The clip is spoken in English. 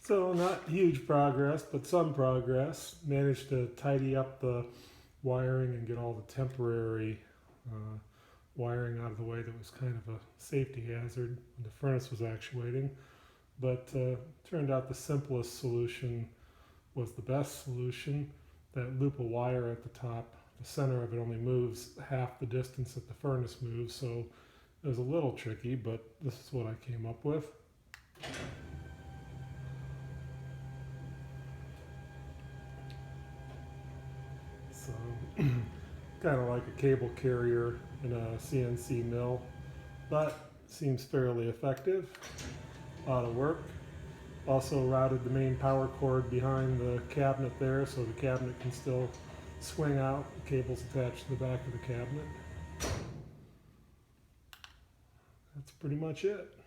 So not huge progress, but some progress. Managed to tidy up the wiring and get all the temporary uh, wiring out of the way that was kind of a safety hazard when the furnace was actuating. But turned out the simplest solution was the best solution. That loop of wire at the top, the center of it only moves half the distance that the furnace moves, so it was a little tricky, but this is what I came up with. So, kind of like a cable carrier in a CNC mill, but seems fairly effective. A lot of work. Also routed the main power cord behind the cabinet there so the cabinet can still swing out. The cable's attached to the back of the cabinet. That's pretty much it.